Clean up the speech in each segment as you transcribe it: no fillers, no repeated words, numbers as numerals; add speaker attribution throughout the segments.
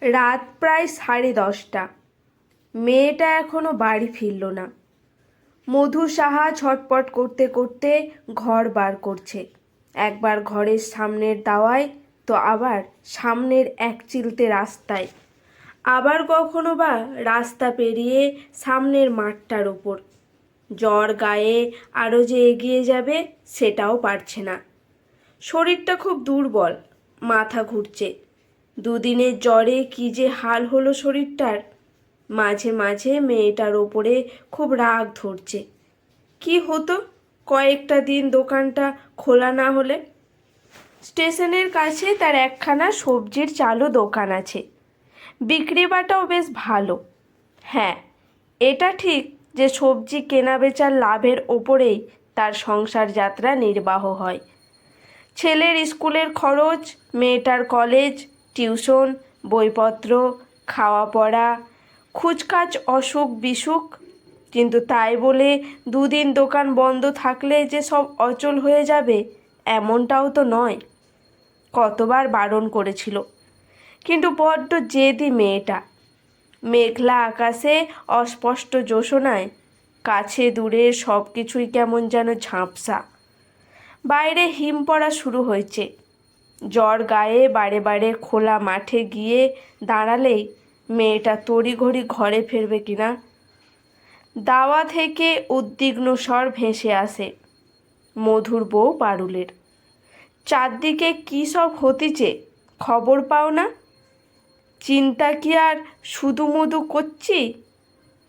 Speaker 1: রাত প্রায় 10:30। মেয়েটা এখনো বাড়ি ফিরল না। মধু সাহা ছটপট করতে করতে ঘর বার করছে। একবার ঘরের সামনের দাওয়ায়, তো আবার সামনের এক চিলতে রাস্তায়, আবার কখনো বা রাস্তা পেরিয়ে সামনের মাঠটার ওপর। জ্বর গায়ে আরও যে এগিয়ে যাবে সেটাও পারছে না। শরীরটা খুব দুর্বল, মাথা ঘুরছে। দুদিনের জ্বরে কী যে হাল হলো শরীরটার। মাঝে মাঝে মেয়েটার ওপরে খুব রাগ ধরছে। কি হতো কয়েকটা দিন দোকানটা খোলা না হলে? স্টেশনের কাছে তার একখানা সবজির চালু দোকান আছে। বিক্রি বাটাও বেশ ভালো। হ্যাঁ, এটা ঠিক যে সবজি কেনা বেচার লাভের ওপরেই তার সংসার যাত্রা নির্বাহ হয়। ছেলের স্কুলের খরচ, মেয়েটার কলেজ, টিউশন, বইপত্র, খাওয়া পড়া, খুচখাচ অসুখ বিসুখ। কিন্তু তাই বলে দুদিন দোকান বন্ধ থাকলে যে সব অচল হয়ে যাবে এমনটাও তো নয়। কতবার বারণ করেছিল, কিন্তু বড্ড জেদি মেয়েটা। মেঘলা আকাশে অস্পষ্ট জ্যোৎস্নায় কাছে দূরে সব কিছুই কেমন যেন ঝাঁপসা। বাইরে হিম পড়া শুরু হয়েছে। জ্বর গায়ে বারে বারে খোলা মাঠে গিয়ে দাঁড়ালেই মেয়েটা তড়িঘড়ি ঘরে ফিরবে কিনা। দাওয়া থেকে উদ্বিগ্ন স্বর ভেসে আসে মধুর বউ পারুলের। চারদিকে কী সব হতিছে খবর পাও না? চিন্তা কি আর শুধু মধু করছি?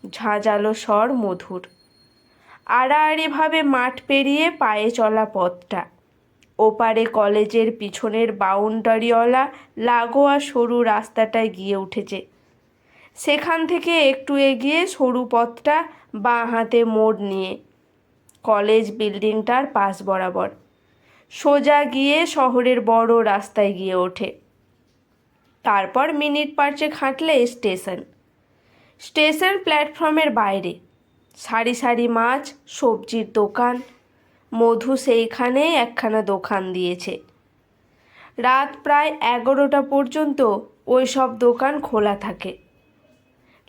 Speaker 1: ঝাঁঝালো স্বর মধুর। আড়াআড়িভাবে মাঠ পেরিয়ে পায়ে চলা পথটা। ওপারে কলেজের পিছনের বাউন্ডারিওয়ালা লাগোয়া সরু রাস্তাটায় গিয়ে উঠেছে। সেখান থেকে একটু এগিয়ে সরু পথটা বাঁ হাতে মোড় নিয়ে কলেজ বিল্ডিংটার পাশ বরাবর সোজা গিয়ে শহরের বড় রাস্তায় গিয়ে ওঠে। তারপর মিনিট পাঁচেক হাঁটলে স্টেশন প্ল্যাটফর্মের বাইরে সারি সারি মাছ সবজির দোকান। মধু সেইখানে একখানা দোকান দিয়েছে। রাত প্রায় 11টা পর্যন্ত ওই সব দোকান খোলা থাকে।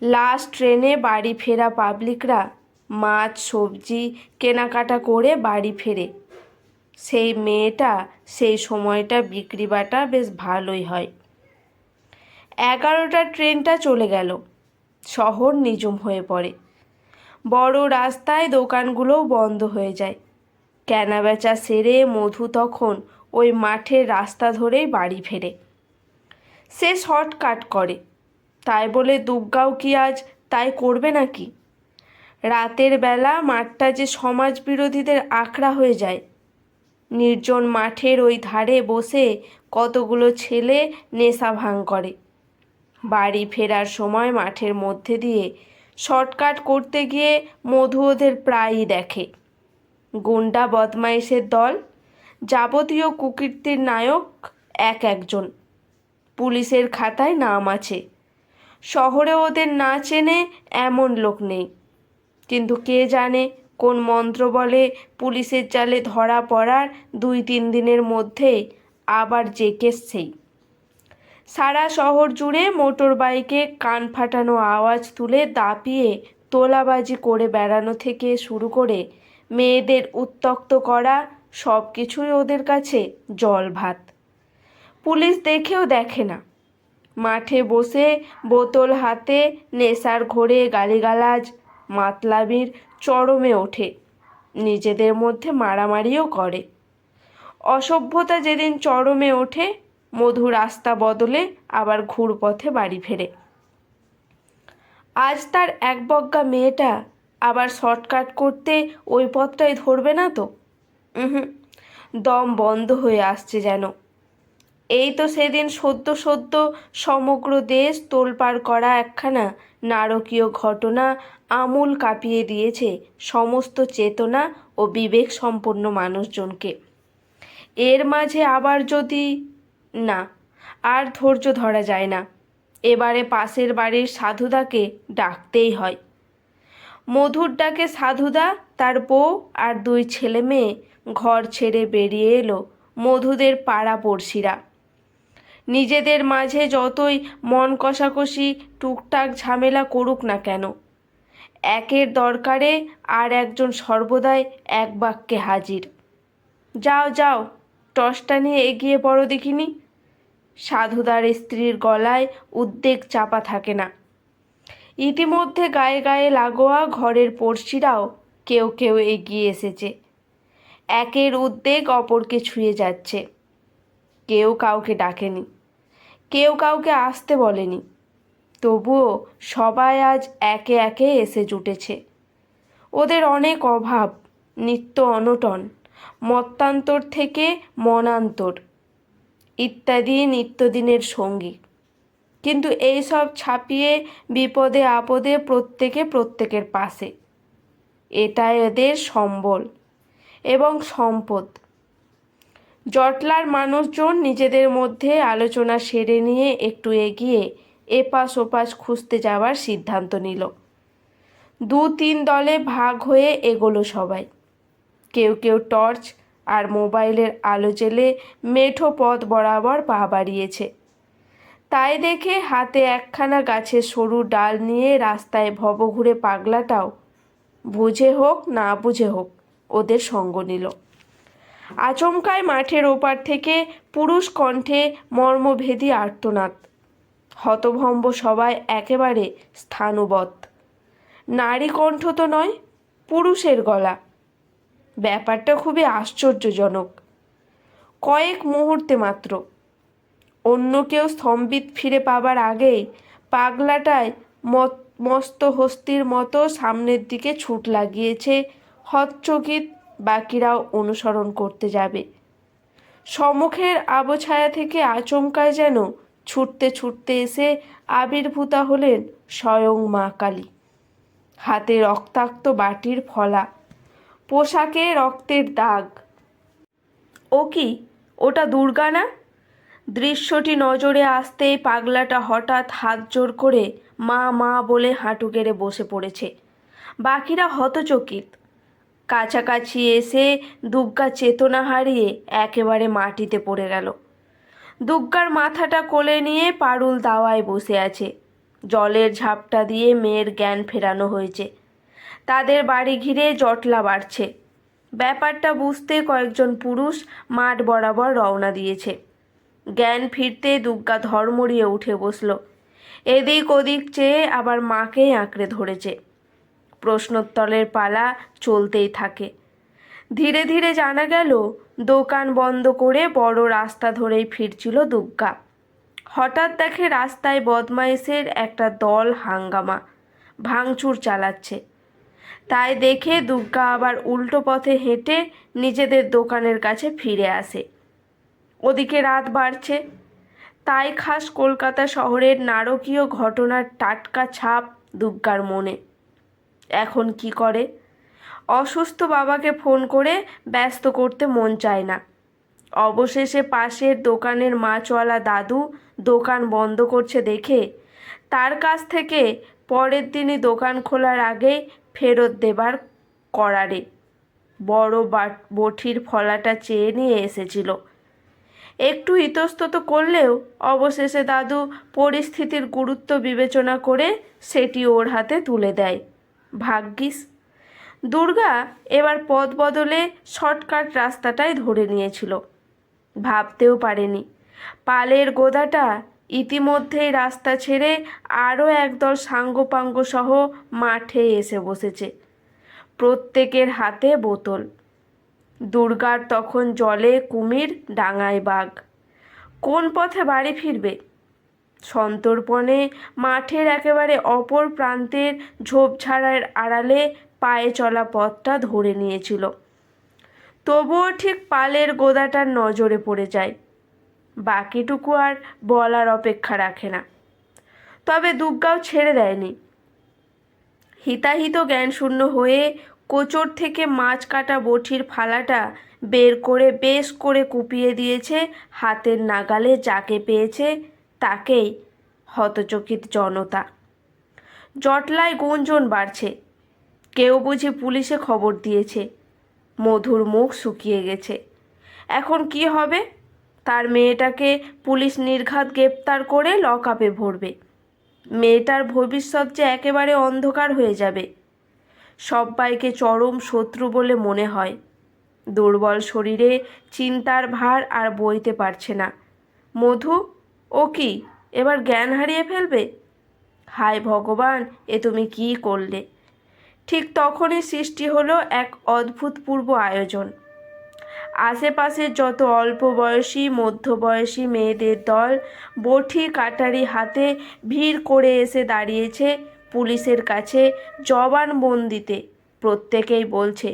Speaker 1: লাস্ট ট্রেনে বাড়ি ফেরা পাবলিকরা মাছ সবজি কেনাকাটা করে বাড়ি ফেরে। সেই মেয়েটা সেই সময়টা বিক্রি বাটা বেশ ভালোই হয়। 11টার ট্রেনটা চলে গেল। শহর নিঝুম হয়ে পড়ে। বড় রাস্তায় দোকানগুলোও বন্ধ হয়ে যায়। কেনাবেচা সেরে মধু তখন ওই মাঠের রাস্তা ধরেই বাড়ি ফেরে। সে শর্টকাট করে, তাই বলে দুগ্গাও কি আজ তাই করবে নাকি? রাতের বেলা মাঠটা যে সমাজ বিরোধীদের আখড়া হয়ে যায়। নির্জন মাঠের ওই ধারে বসে কতগুলো ছেলে নেশা ভাঙ করে। বাড়ি ফেরার সময় মাঠের মধ্যে দিয়ে শর্টকাট করতে গিয়ে মধু ওদের প্রায়ই দেখে। গুন্ডা বদমাইশের দল, যাবতীয় কুকীর্তির নায়ক একজন। পুলিশের খাতায় নাম আছে। শহরে ওদের না চেনে এমন লোক নেই। কিন্তু কে জানে কোন মন্ত্র বলে পুলিশের জালে ধরা পড়ার 2-3 দিনের মধ্যেই আবার যে কেস সেই। সারা শহর জুড়ে মোটর বাইকে কান ফাটানো আওয়াজ তুলে দাপিয়ে তোলাবাজি করে বেড়ানো থেকে শুরু করে মেয়েদের উত্ত্যক্ত করা সব কিছুই ওদের কাছে জল ভাত। পুলিশ দেখেও দেখে না। মাঠে বসে বোতল হাতে নেশার ঘোরে গালিগালাজ মাতলামির চরমে ওঠে। নিজেদের মধ্যে মারামারিও করে। অসভ্যতা যেদিন চরমে ওঠে মধু রাস্তা বদলে আবার ঘুরপথে বাড়ি ফেরে। আজ তার একবজ্ঞা মেয়েটা আবার শর্টকাট করতে ওই পথটাই ধরবে না তো? দম বন্ধ হয়ে আসছে যেন। এই তো সেদিন সদ্য সদ্য সমগ্র দেশ তোলপাড় করা একখানা নারকীয় ঘটনা আমূল কাঁপিয়ে দিয়েছে সমস্ত চেতনা ও বিবেক সম্পন্ন মানুষজনকে। এর মাঝে আবার যদি না, আর ধৈর্য ধরা যায় না। এবারে পাশের বাড়ির সাধুদাকে ডাকতেই হয়। মধুর ডাকে সাধুদা, তার বউ আর 2 ছেলে মেয়ে ঘর ছেড়ে বেরিয়ে এলো মধুদের পাড়া পড়শিরা। নিজেদের মাঝে যতই মন কষাকষি টুকটাক ঝামেলা করুক না কেন, একের দরকারে আর একজন সর্বদাই এক বাক্যে হাজির। যাও যাও, টসটা নিয়ে এগিয়ে পড়ো দেখিনি। সাধুদার স্ত্রীর গলায় উদ্বেগ চাপা থাকে না। ইতিমধ্যে গায়ে গায়ে লাগোয়া ঘরের পড়শিরাও কেউ কেউ এগিয়ে এসেছে। একের উদ্বেগ অপরকে ছুঁয়ে যাচ্ছে। কেউ কাউকে ডাকেনি, কেউ কাউকে আসতে বলেনি, তবুও সবাই আজ একে একে এসে জুটেছে। ওদের অনেক অভাব, নিত্য অনটন, মত্তান্তর থেকে মনান্তর ইত্যাদি নিত্যদিনের সঙ্গী। কিন্তু এই সব ছাপিয়ে বিপদে আপদে প্রত্যেকে প্রত্যেকের পাশে। এটাই এদের সম্বল এবং সম্পদ। জটলার মানুষজন নিজেদের মধ্যে আলোচনা সেরে নিয়ে একটু এগিয়ে এপাশ ওপাশ খুঁজতে যাওয়ার সিদ্ধান্ত নিল। 2-3 দলে ভাগ হয়ে এগোলো সবাই। কেউ কেউ টর্চ আর মোবাইলের আলো জ্বেলে মেঠো পথ বরাবর পা বাড়িয়েছে। তাই দেখে হাতে একখানা গাছের সরু ডাল নিয়ে রাস্তায় ভবঘুরে পাগলাটাও বুঝে হোক না বুঝে হোক ওদের সঙ্গ নিল। আচমকায় মাঠের ওপার থেকে পুরুষ কণ্ঠে মর্মভেদী আর্তনাদ। হতভম্ব সবাই একেবারে স্থাণুবৎ। নারী কণ্ঠ তো নয়, পুরুষের গলা। ব্যাপারটা খুবই আশ্চর্যজনক। কয়েক মুহূর্তে মাত্র। অন্য কেউ স্তম্ভিত ফিরে পাবার আগেই পাগলাটায় মস্ত হস্তির মতো সামনের দিকে ছুট লাগিয়েছে। হতচকিত বাকিরাও অনুসরণ করতে যাবে। সম্মুখের আবছায়া থেকে আচমকায় যেন ছুটতে ছুটতে এসে আবির্ভূতা হলেন স্বয়ং মা কালী। হাতে রক্তাক্ত বাটির ফলা, পোশাকে রক্তের দাগ। ও কি, ওটা দুর্গা না? দৃশ্যটি নজরে আসতেই পাগলাটা হঠাৎ হাত জোর করে মা মা বলে হাঁটু গেড়ে বসে পড়েছে। বাকিরা হতচকিত। কাছাকাছি এসে দুর্গা চেতনা হারিয়ে একেবারে মাটিতে পড়ে গেল। দুর্গার মাথাটা কোলে নিয়ে পারুল দাওয়ায় বসে আছে। জলের ঝাপটা দিয়ে মেয়ের জ্ঞান ফেরানো হয়েছে। তাদের বাড়ি ঘিরে জটলা বাড়ছে। ব্যাপারটা বুঝতে কয়েকজন পুরুষ মাঠ বরাবর রওনা দিয়েছে। জ্ঞান ফিরতে দুর্গা ধর্মড়িয়ে উঠে বসল। এদিক ওদিক চেয়ে আবার মাকেই আঁকড়ে ধরেছে। প্রশ্নোত্তরের পালা চলতেই থাকে। ধীরে ধীরে জানা গেল দোকান বন্ধ করে বড় রাস্তা ধরেই ফিরছিল দুর্গা। হঠাৎ দেখে রাস্তায় বদমাইশের একটা দল হাঙ্গামা ভাঙচুর চালাচ্ছে। তাই দেখে দুর্গা আবার উল্টো পথে হেঁটে নিজেদের দোকানের কাছে ফিরে আসে। ওদিকে রাত বাড়ছে, তাই খাস কলকাতা শহরের নারকীয় ঘটনার টাটকা ছাপ দুর্গার মনে। এখন কি করে? অসুস্থ বাবাকে ফোন করে ব্যস্ত করতে মন চায় না। অবশেষে পাশের দোকানের মাছওয়ালা দাদু দোকান বন্ধ করছে দেখে তার কাছ থেকে পরের দিনই দোকান খোলার আগেই ফেরত দেবার করারে বড় বঠির ফলাটা চেয়ে নিয়ে এসেছিল। একটু ইতস্তত করলেও অবশেষে দাদু পরিস্থিতির গুরুত্ব বিবেচনা করে সেটি ওর হাতে তুলে দেয়। ভাগ্যিস দুর্গা এবার পথ বদলে শর্টকাট রাস্তাটাই ধরে নিয়েছিল। ভাবতেও পারেনি পালের গোদাটা ইতিমধ্যেই রাস্তা ছেড়ে আরও একদল সাঙ্গপাঙ্গ সহ মাঠে এসে বসেছে। প্রত্যেকের হাতে বোতল। দুর্গার তখন জলে কুমির, ডাঙায় বাঘ। কোন পথে বাড়ি ফিরবে? সন্তর্পণে মাঠের একেবারে অপর প্রান্তের ঝোপঝাড়ের আড়ালে পায়ে চলা পথটা ধরে নিয়েছিল। তবুও ঠিক পালের গোদাটার নজরে পড়ে যায়। বাকিটুকু আর বলার অপেক্ষা রাখে না। তবে দুর্গাও ছেড়ে দেয়নি। হিতাহিত জ্ঞানশূন্য হয়ে কোচর থেকে মাছ কাটা বঠির ফালাটা বের করে বেশ করে কুপিয়ে দিয়েছে হাতের নাগালে যাকে পেয়েছে তাকেই। হতচকিত জনতা। জটলায় গুঞ্জন বাড়ছে। কেউ বুঝি পুলিশে খবর দিয়েছে। মধুর মুখ শুকিয়ে গেছে। এখন কি হবে? তার মেয়েটাকে পুলিশ নির্ঘাত গ্রেপ্তার করে লকআপে ভরবে। মেয়েটার ভবিষ্যৎ যে একেবারে অন্ধকার হয়ে যাবে। সব্বাইকে চরম শত্রু বলে মনে হয়। দুর্বল শরীরে চিন্তার ভার আর বইতে পারছে না। মধু, ও কি এবার জ্ঞান হারিয়ে ফেলবে? হায় ভগবান, এ তুমি কী করলে? ঠিক তখনই সৃষ্টি হলো এক অদ্ভুতপূর্ব আয়োজন। আশেপাশের যত অল্প বয়সী মধ্যবয়সী মেয়েদের দল বটি কাটারি হাতে ভিড় করে এসে দাঁড়িয়েছে পুলিশের কাছে জবানবন্দিতে। প্রত্যেকেই বলছে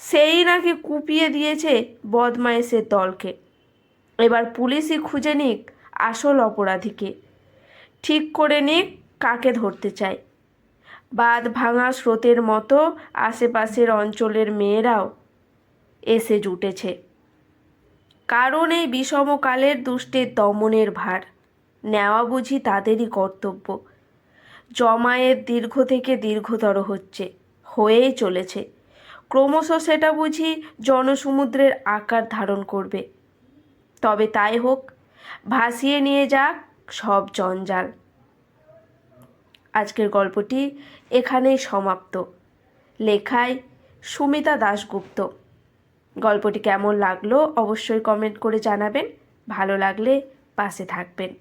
Speaker 1: সেই নাকি কুপিয়ে দিয়েছে বদমাইশের দলকে। এবার পুলিশই খুঁজে নিক আসল অপরাধীকে, ঠিক করে নিক কাকে ধরতে চায়। বাঁধ ভাঙা স্রোতের মতো আশেপাশের অঞ্চলের মেয়েরাও এসে জুটেছে, কারণ এই বিষমকালের দুষ্টের দমনের ভার নেওয়া বুঝি তাদেরই কর্তব্য। জমায়েত দীর্ঘ থেকে দীর্ঘতর হয়েই চলেছে। ক্রমশ সেটা বুঝি জনসমুদ্রের আকার ধারণ করবে। তবে তাই হোক, ভাসিয়ে নিয়ে যাক সব জঞ্জাল। আজকের গল্পটি এখানেই সমাপ্ত। লেখায় সুমিতা দাশগুপ্ত। গল্পটি কেমন লাগলো অবশ্যই কমেন্ট করে জানাবেন। ভালো লাগলে পাশে থাকবেন।